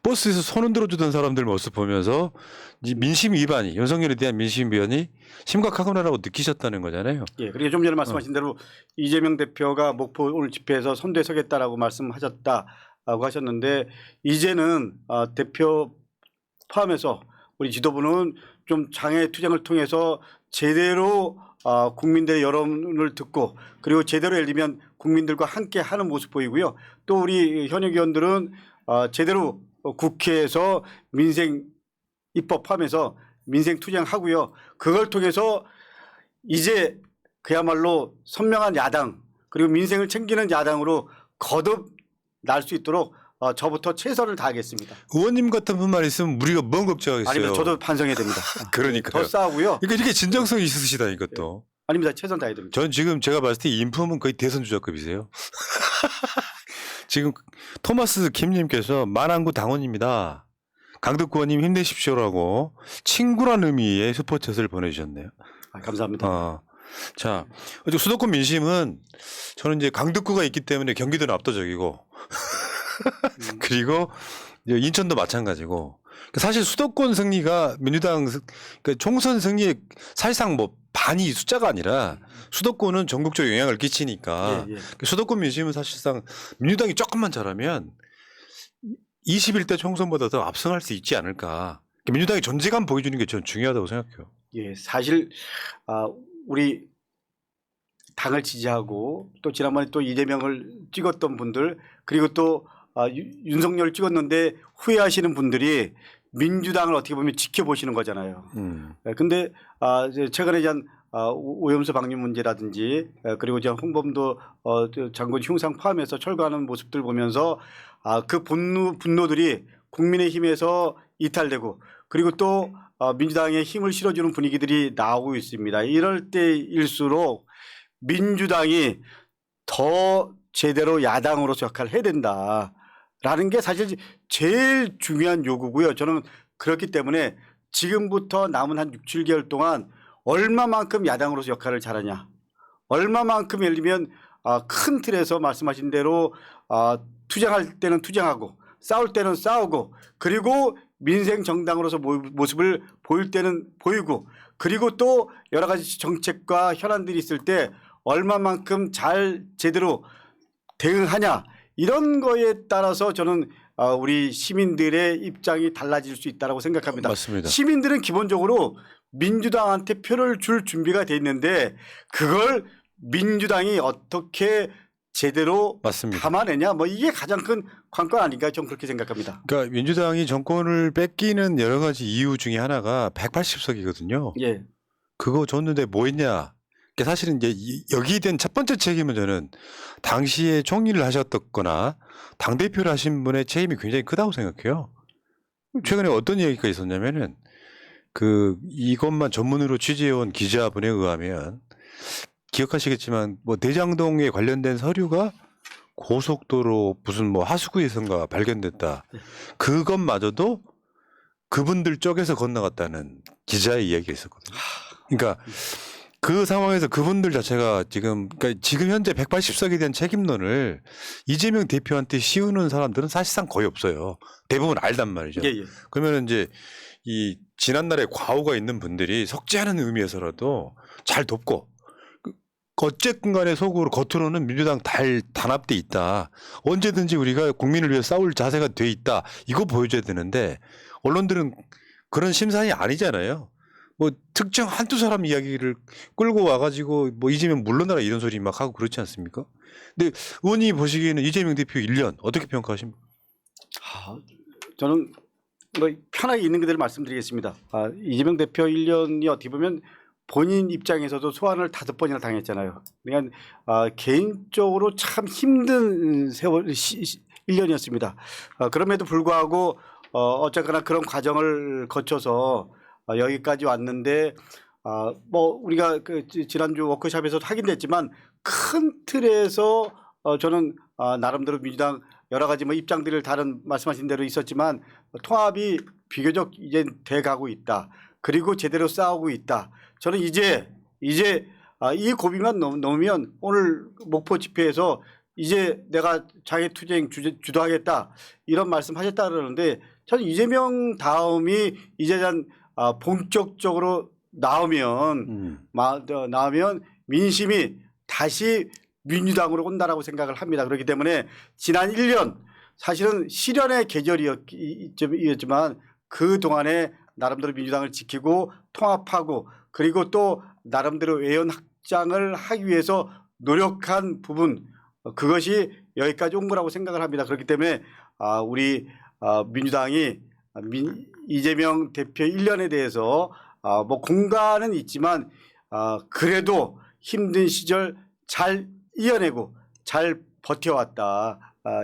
버스에서 손 흔들어 주던 사람들 모습 보면서 이 민심 위반이 윤석열에 대한 민심 위반이 심각하구나라고 느끼셨다는 거잖아요. 예, 그리고 좀 전에 말씀하신 대로 이재명 대표가 목포 오늘 집회에서 선두에 서겠다라고 말씀하셨다라고 하셨는데 이제는 대표 포함해서 우리 지도부는 좀 장애 투쟁을 통해서 제대로 국민들의 여론을 듣고 그리고 제대로 예를 들면 국민들과 함께 하는 모습 보이고요. 또 우리 현역 의원들은 제대로 국회에서 민생 입법 포함해서 민생 투쟁하고요. 그걸 통해서 이제 그야말로 선명한 야당 그리고 민생을 챙기는 야당으로 거듭 날 수 있도록 저부터 최선을 다하겠습니다. 의원님 같은 분만 있으면 우리가 뭔 걱정하겠어요. 아닙니다. 저도 반성해야 됩니다. 그러니까요. 더 싸우고요. 그러니까 이렇게 진정성이 있으시다 이것도. 아닙니다. 최선 다해야 됩니다. 전 지금 제가 봤을 때 인품은 거의 대선 주자급이세요. 지금 토마스 김님께서 만안구 당원입니다. 강덕구 의원님 힘내십시오라고 친구란 의미의 슈퍼챗을 보내주셨네요. 감사합니다. 자, 어제 수도권 민심은 저는 이제 강덕구가 있기 때문에 경기도는 압도적이고 그리고 인천도 마찬가지고 사실 수도권 승리가 민주당 총선 승리의 사실상 뭐 반이 숫자가 아니라 수도권은 전국적으로 영향을 끼치니까 수도권 민심은 사실상 민주당이 조금만 잘하면 21대 총선보다 더 압승할 수 있지 않을까. 민주당의 존재감 보여주는 게 저는 중요하다고 생각해요. 예, 사실 우리 당을 지지하고 또 지난번에 또 이재명을 찍었던 분들 그리고 또 윤석열을 찍었는데 후회하시는 분들이 민주당을 어떻게 보면 지켜보시는 거잖아요. 근데 최근에 이제 오염수 방류 문제라든지 그리고 이제 홍범도 장군 흉상 포함해서 철거하는 모습들 보면서 그 분노들이 국민의힘에서 이탈되고 그리고 또 민주당에 힘을 실어주는 분위기들이 나오고 있습니다. 이럴 때일수록 민주당이 더 제대로 야당으로서 역할을 해야 된다라는 게 사실 제일 중요한 요구고요. 저는 그렇기 때문에 지금부터 남은 한 6, 7개월 동안 얼마만큼 야당으로서 역할을 잘하냐 얼마만큼 예를 들면 큰 틀에서 말씀하신 대로 투쟁할 때는 투쟁하고 싸울 때는 싸우고 그리고 민생 정당으로서 모습을 보일 때는 보이고 그리고 또 여러 가지 정책과 현안들이 있을 때 얼마만큼 잘 제대로 대응하냐 이런 거에 따라서 저는 우리 시민들의 입장이 달라질 수 있다고 생각합니다. 맞습니다. 시민들은 기본적으로 민주당한테 표를 줄 준비가 돼 있는데 그걸 민주당이 어떻게 제대로 맞습니다. 담아내냐 뭐 이게 가장 큰 관건 아닌가 좀 그렇게 생각합니다. 그러니까 민주당이 정권을 뺏기는 여러 가지 이유 중에 하나가 180석이거든요. 예. 그거 줬는데 뭐 했냐. 그러니까 사실은 이제 여기에 대한 첫 번째 책임은 저는 당시에 총리를 하셨거나 당대표를 하신 분의 책임이 굉장히 크다고 생각해요. 최근에 어떤 얘기가 있었냐면은 이것만 전문으로 취재해온 기자분에 의하면 기억하시겠지만 뭐 대장동에 관련된 서류가 고속도로 무슨 뭐 하수구에선가 발견됐다. 그것마저도 그분들 쪽에서 건너갔다는 기자의 이야기가 있었거든요. 그러니까 그 상황에서 그분들 자체가 그러니까 지금 현재 180석에 대한 책임론을 이재명 대표한테 씌우는 사람들은 사실상 거의 없어요. 대부분 알단 말이죠. 예, 예. 그러면 이제 이 지난날에 과오가 있는 분들이 석지 않은 의미에서라도 잘 돕고 어쨌든 간에 속으로 겉으로는 민주당 단합돼 있다. 언제든지 우리가 국민을 위해 싸울 자세가 돼 있다. 이거 보여줘야 되는데 언론들은 그런 심산이 아니잖아요. 뭐 특정 한두 사람 이야기를 끌고 와가지고 뭐 이재명 물러나라 이런 소리 막 하고 그렇지 않습니까? 근데 의원님 보시기에는 이재명 대표 1년 어떻게 평가하십니까? 저는 뭐 편하게 있는 그대로 말씀드리겠습니다. 이재명 대표 1년이 어떻게 보면 본인 입장에서도 소환을 5번이나 당했잖아요. 그러니까 개인적으로 참 힘든 세월 1년이었습니다. 그럼에도 불구하고 어쨌거나 그런 과정을 거쳐서 여기까지 왔는데 뭐 우리가 그 지난주 워크숍에서도 확인됐지만 큰 틀에서 저는 나름대로 민주당 여러 가지 뭐 입장들을 다른 말씀하신 대로 있었지만 통합이 비교적 이제 돼가고 있다. 그리고 제대로 싸우고 있다. 저는 이제 이 고비만 넘으면 오늘 목포 집회에서 이제 내가 장애투쟁 주도하겠다 이런 말씀하셨다 그러는데 저는 이재명 다음이 이제 본격적으로 나오면 민심이 다시 민주당으로 온다라고 생각을 합니다. 그렇기 때문에 지난 1년 사실은 시련의 계절이었지만 그 동안에 나름대로 민주당을 지키고 통합하고 그리고 또 나름대로 외연 확장을 하기 위해서 노력한 부분 그것이 여기까지 온 거라고 생각을 합니다. 그렇기 때문에 우리 민주당이 이재명 대표 1년에 대해서 뭐 공간은 있지만 그래도 힘든 시절 잘 이겨내고 잘 버텨왔다.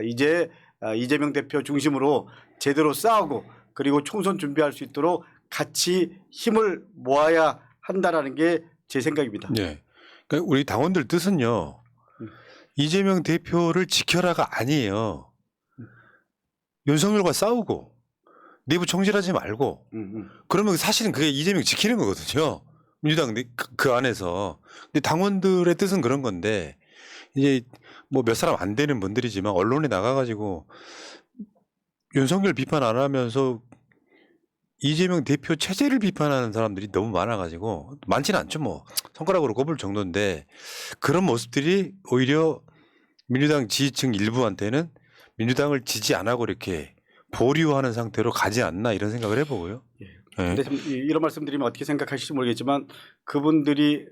이제 이재명 대표 중심으로 제대로 싸우고 그리고 총선 준비할 수 있도록 같이 힘을 모아야 한다라는 게 제 생각입니다. 네. 그러니까 우리 당원들 뜻은요. 이재명 대표를 지켜라가 아니에요. 윤석열과 싸우고 내부 총질하지 말고 그러면 사실은 그게 이재명 지키는 거거든요. 민주당 그 안에서. 근데 당원들의 뜻은 그런 건데 이제 뭐 몇 사람 안 되는 분들이지만 언론에 나가가지고 윤석열 비판 안 하면서 이재명 대표 체제를 비판하는 사람들이 너무 많아가지고 많지는 않죠. 뭐 손가락으로 꼽을 정도인데 그런 모습들이 오히려 민주당 지지층 일부한테는 민주당을 지지 안 하고 이렇게 보류하는 상태로 가지 않나 이런 생각을 해보고요. 근데 참 이런 말씀드리면 어떻게 생각하실지 모르겠지만 그분들이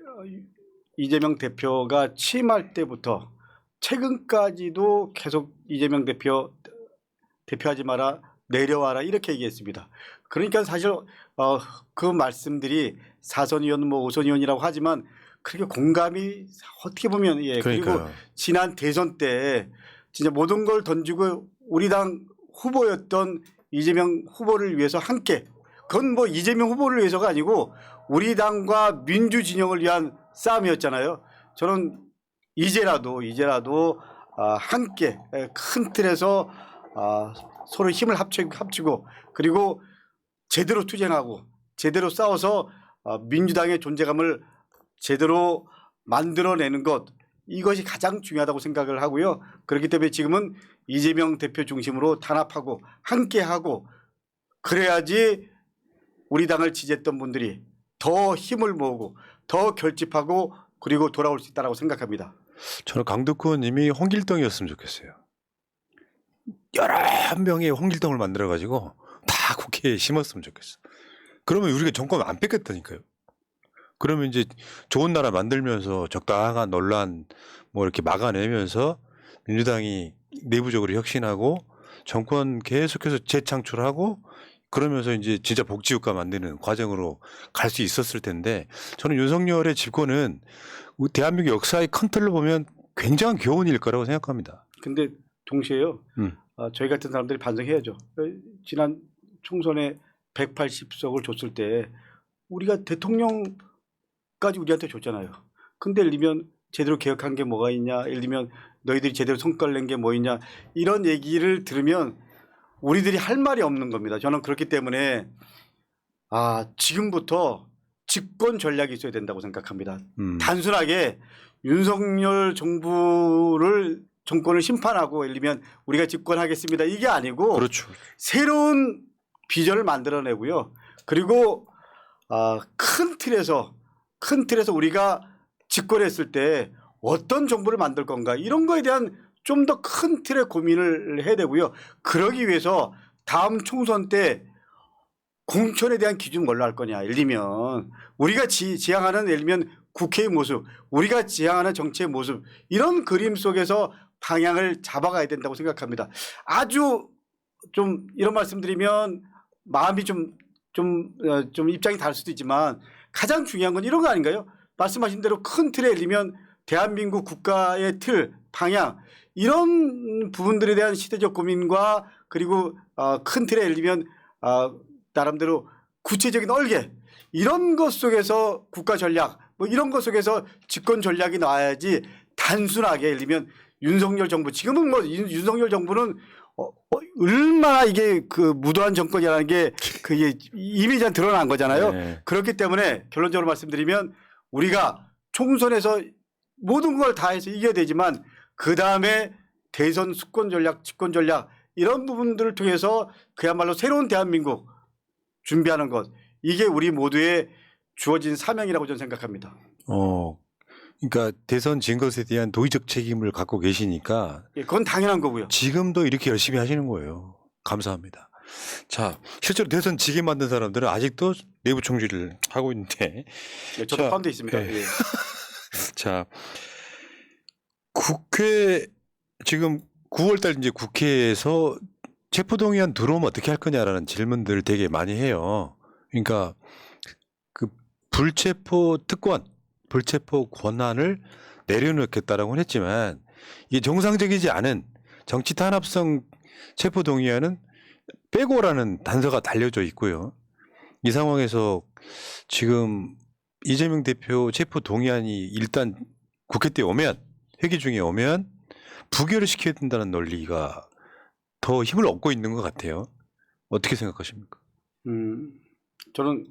이재명 대표가 취임할 때부터 최근까지도 계속 이재명 대표하지 마라 내려와라 이렇게 얘기했습니다. 그러니까 사실 그 말씀들이 4선 의원 뭐 5선 의원이라고 하지만 그렇게 공감이 어떻게 보면 그리고 지난 대선 때 진짜 모든 걸 던지고 우리 당 후보였던 이재명 후보를 위해서 함께 그건 뭐 이재명 후보를 위해서가 아니고 우리 당과 민주 진영을 위한 싸움이었잖아요. 저는 이제라도 함께 큰 틀에서 서로 힘을 합치고 그리고 제대로 투쟁하고 제대로 싸워서 민주당의 존재감을 제대로 만들어내는 것 이것이 가장 중요하다고 생각을 하고요. 그렇기 때문에 지금은 이재명 대표 중심으로 단합하고 함께하고 그래야지 우리 당을 지지했던 분들이 더 힘을 모으고 더 결집하고 그리고 돌아올 수 있다고 생각합니다. 저는 강덕구 의원님이 홍길동이었으면 좋겠어요. 여러 명의 홍길동을 만들어가지고 다 국회에 심었으면 좋겠어. 그러면 우리가 정권 안 뺏겼다니까요. 그러면 이제 좋은 나라 만들면서 적당한 논란 뭐 이렇게 막아내면서 민주당이 내부적으로 혁신하고 정권 계속해서 재창출하고 그러면서 이제 진짜 복지국가 만드는 과정으로 갈 수 있었을 텐데 저는 윤석열의 집권은 대한민국 역사의 큰 틀로 보면 굉장한 교훈일 거라고 생각합니다. 근데 동시에요. 저희 같은 사람들이 반성해야죠. 지난 총선에 180석을 줬을 때 우리가 대통령까지 우리한테 줬잖아요. 근데 예를 들면 제대로 개혁한 게 뭐가 있냐, 예를 들면 너희들이 제대로 성과를 낸 게 뭐 있냐 이런 얘기를 들으면 우리들이 할 말이 없는 겁니다. 저는 그렇기 때문에 지금부터 집권 전략이 있어야 된다고 생각합니다. 음. 단순하게 윤석열 정권을 심판하고 예를 들면 우리가 집권하겠습니다 이게 아니고 그렇죠. 새로운 비전을 만들어내고요. 그리고 큰 틀에서 우리가 집권했을 때 어떤 정부를 만들 건가 이런 거에 대한 좀 더 큰 틀의 고민을 해야 되고요. 그러기 위해서 다음 총선 때 공천에 대한 기준 뭘로 할 거냐. 예를 들면 우리가 지향하는 예를 들면 국회의 모습, 우리가 지향하는 정치의 모습 이런 그림 속에서 방향을 잡아가야 된다고 생각합니다. 아주 좀 이런 말씀드리면 마음이 좀 입장이 다를 수도 있지만 가장 중요한 건 이런 거 아닌가요? 말씀하신 대로 큰 틀에 예를 들면 대한민국 국가의 틀, 방향 이런 부분들에 대한 시대적 고민과 그리고 큰 틀에 예를 들면 나름대로 구체적인 얼개 이런 것 속에서 국가 전략 뭐 이런 것 속에서 집권 전략이 나와야지 단순하게 예를 들면 윤석열 정부 지금은 뭐 윤석열 정부는 얼마나 이게 그 무도한 정권이라는 게 그게 이미 잘 드러난 거잖아요. 네. 그렇기 때문에 결론적으로 말씀드리면 우리가 총선에서 모든 걸 다 해서 이겨야 되지만 그 다음에 대선 수권 전략, 집권 전략 이런 부분들을 통해서 그야말로 새로운 대한민국 준비하는 것 이게 우리 모두의 주어진 사명이라고 저는 생각합니다. 그러니까 대선 진 것에 대한 도의적 책임을 갖고 계시니까 예, 그건 당연한 거고요. 지금도 이렇게 열심히 하시는 거예요. 감사합니다. 자, 실제로 대선 지게 만든 사람들은 아직도 내부 총질을 하고 있는데. 예, 저도 자, 포함되어 있습니다. 예. 예. 자, 국회 지금 9월달 이제 국회에서 체포동의안 들어오면 어떻게 할 거냐라는 질문들을 되게 많이 해요. 그러니까 그 불체포 특권, 불체포 권한을 내려놓겠다라고는 했지만 이게 정상적이지 않은 정치 탄압성 체포동의안은 빼고라는 단서가 달려져 있고요. 이 상황에서 지금 이재명 대표 체포동의안이 일단 국회 때 오면 회기 중에 오면 부결을 시켜야 된다는 논리가 더 힘을 얻고 있는 것 같아요. 어떻게 생각하십니까? 저는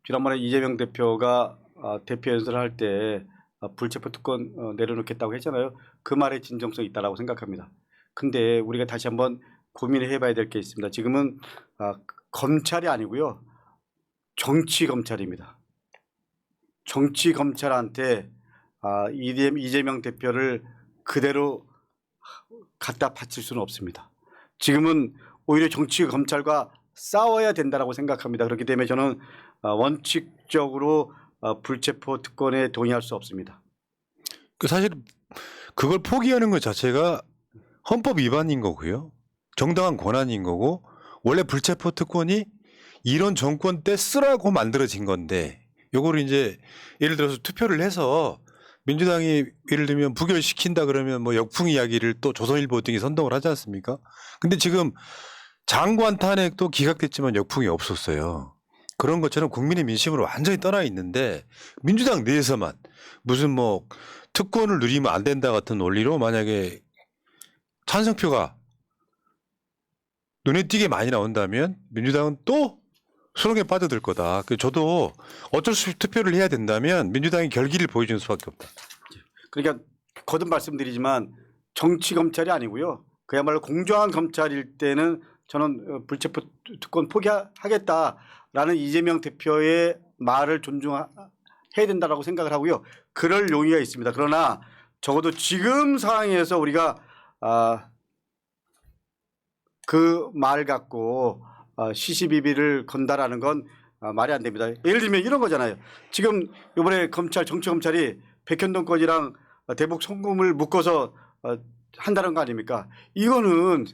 지난번에 이재명 대표가 대표 연설을 할 때 불체포 특권 내려놓겠다고 했잖아요. 그 말에 진정성이 있다고 생각합니다. 근데 우리가 다시 한번 고민을 해봐야 될 게 있습니다. 지금은 검찰이 아니고요. 정치 검찰입니다. 정치 검찰한테 이재명 대표를 그대로 갖다 바칠 수는 없습니다. 지금은 오히려 정치 검찰과 싸워야 된다라고 생각합니다. 그렇기 때문에 저는 원칙적으로 불체포 특권에 동의할 수 없습니다. 사실 그걸 포기하는 것 자체가 헌법 위반인 거고요. 정당한 권한인 거고 원래 불체포 특권이 이런 정권 때 쓰라고 만들어진 건데 요거를 이제 예를 들어서 투표를 해서 민주당이 예를 들면 부결시킨다 그러면 뭐 역풍 이야기를 또 조선일보 등이 선동을 하지 않습니까? 근데 지금 장관 탄핵도 기각됐지만 역풍이 없었어요. 그런 것처럼 국민의 민심으로 완전히 떠나 있는데 민주당 내에서만 무슨 뭐 특권을 누리면 안 된다 같은 논리로 만약에 찬성표가 눈에 띄게 많이 나온다면 민주당은 또 수렁에 빠져들 거다. 저도 어쩔 수 없이 투표를 해야 된다면 민주당이 결기를 보여주는 수밖에 없다. 그러니까 거듭 말씀드리지만 정치 검찰이 아니고요. 그야말로 공정한 검찰일 때는 저는 불체포 특권 포기하겠다라는 이재명 대표의 말을 존중해야 된다라고 생각을 하고요. 그럴 용의가 있습니다. 그러나 적어도 지금 상황에서 우리가 그 말 갖고 시시비비를 건다라는 건 말이 안 됩니다. 예를 들면 이런 거잖아요. 지금 이번에 정치 검찰이 백현동 건이랑 대북 송금을 묶어서 한다는 거 아닙니까? 이거는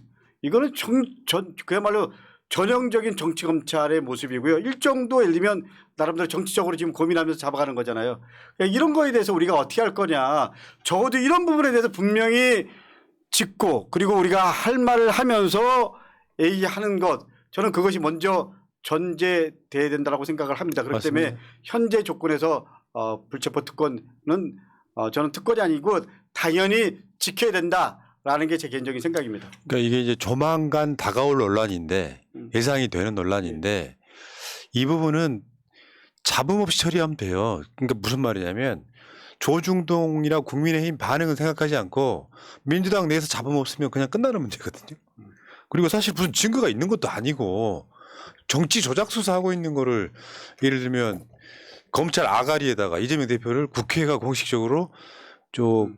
그야말로 전형적인 정치 검찰의 모습이고요. 일정도 예를 들면 나름대로 정치적으로 지금 고민하면서 잡아가는 거잖아요. 이런 거에 대해서 우리가 어떻게 할 거냐. 적어도 이런 부분에 대해서 분명히 짚고 그리고 우리가 할 말을 하면서 얘기하는 것 저는 그것이 먼저 전제돼야 된다고 생각을 합니다. 그렇기 맞습니다. 때문에 현재 조건에서 불체포 특권은 저는 특권이 아니고 당연히 지켜야 된다라는 게 제 개인적인 생각입니다. 그러니까 이게 이제 조만간 다가올 논란인데 예상이 되는 논란인데 이 부분은 잡음 없이 처리하면 돼요. 그러니까 무슨 말이냐면 조중동이나 국민의힘 반응은 생각하지 않고 민주당 내에서 잡음 없으면 그냥 끝나는 문제거든요. 그리고 사실 무슨 증거가 있는 것도 아니고 정치 조작 수사하고 있는 거를 예를 들면 검찰 아가리에다가 이재명 대표를 국회가 공식적으로 좀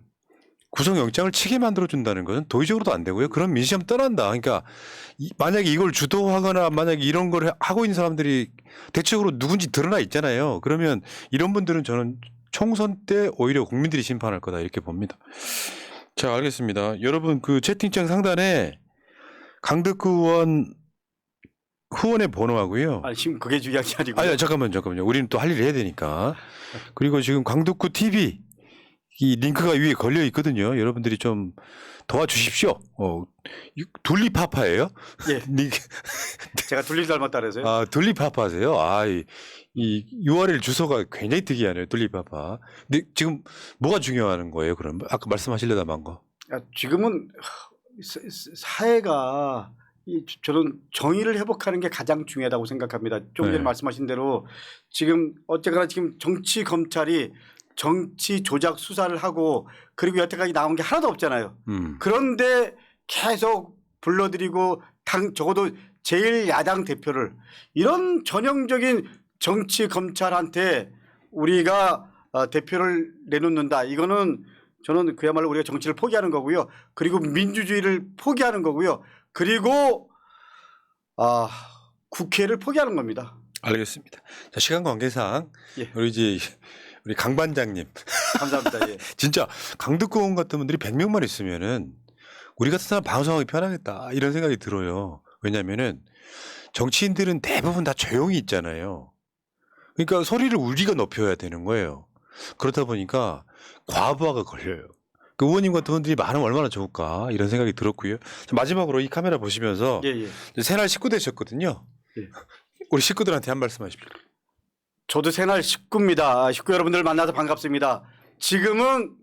구속영장을 치게 만들어준다는 것은 도의적으로도 안 되고요. 그런 민심은 떠난다. 그러니까 만약에 이걸 주도하거나 만약에 이런 걸 하고 있는 사람들이 대체적으로 누군지 드러나 있잖아요. 그러면 이런 분들은 저는 총선 때 오히려 국민들이 심판할 거다 이렇게 봅니다. 자, 알겠습니다. 여러분 그 채팅창 상단에 강덕구 의원 후원의 번호하고요. 아니, 지금 그게 중요한 게 아니고. 아니 잠깐만요. 우리는 또 할 일을 해야 되니까. 그리고 지금 강덕구 TV 이 링크가 위에 걸려 있거든요. 여러분들이 좀 도와주십시오. 둘리파파예요? 예. 링크. 제가 둘리 닮았다 그래서요. 아, 둘리파파세요? 아, 이 URL 주소가 굉장히 특이하네요. 둘리파파. 근데 지금 뭐가 중요한 거예요? 그럼 아까 말씀하시려다 만 거. 지금은 사회가 저는 정의를 회복하는 게 가장 중요하다고 생각합니다. 좀 전에 네. 말씀하신 대로 지금 어쨌거나 지금 정치 검찰이 정치 조작 수사를 하고 그리고 여태까지 나온 게 하나도 없잖아요. 그런데 계속 불러들이고 적어도 제1야당 대표를 이런 전형적인 정치 검찰한테 우리가 대표를 내놓는다. 이거는 저는 그야말로 우리가 정치를 포기하는 거고요. 그리고 민주주의를 포기하는 거고요. 그리고 국회를 포기하는 겁니다. 알겠습니다. 자, 시간 관계상 예. 우리 강 반장님 감사합니다. 예. 진짜 강덕구 의원 같은 분들이 100명만 있으면은 우리 같은 사람 방송하기 편하겠다 이런 생각이 들어요. 왜냐면은 정치인들은 대부분 다 조용히 있잖아요. 그러니까 소리를 우리가 높여야 되는 거예요. 그렇다 보니까 과부하가 걸려요. 그 의원님 같은 분들이 많으면 얼마나 좋을까 이런 생각이 들었고요. 자, 마지막으로 이 카메라 보시면서 예. 새날 식구 되셨거든요. 예. 우리 식구들한테 한 말씀 하십시오. 저도 새날 식구입니다. 식구 여러분들 만나서 반갑습니다. 지금은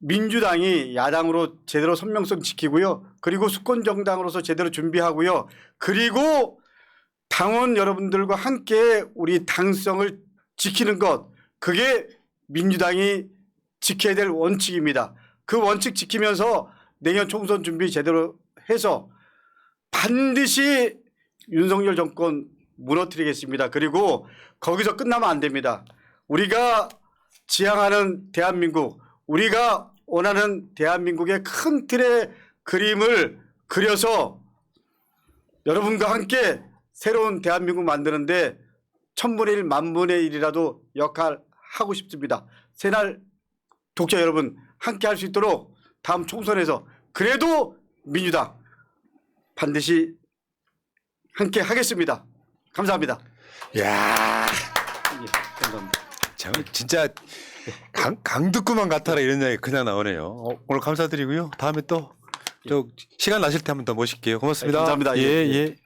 민주당이 야당으로 제대로 선명성 지키고요. 그리고 수권 정당으로서 제대로 준비하고요. 그리고 당원 여러분들과 함께 우리 당성을 지키는 것, 그게 민주당이 지켜야 될 원칙입니다. 그 원칙 지키면서 내년 총선 준비 제대로 해서 반드시 윤석열 정권 무너뜨리겠습니다. 그리고 거기서 끝나면 안 됩니다. 우리가 지향하는 대한민국, 우리가 원하는 대한민국의 큰 틀의 그림을 그려서 여러분과 함께 새로운 대한민국 만드는데 1000분의 1, 10,000분의 1이라도 역할하고 싶습니다. 새날 독자 여러분 함께 할 수 있도록 다음 총선에서 그래도 민주당 반드시 함께 하겠습니다. 감사합니다. 야, 예, 감사합니다. 진짜 강덕구만 같아라 이런 이야기 그냥 나오네요. 오늘 감사드리고요. 다음에 또 저 시간 나실 때 한번 더 모실게요. 고맙습니다. 네, 감사합니다. 예. 예. 예.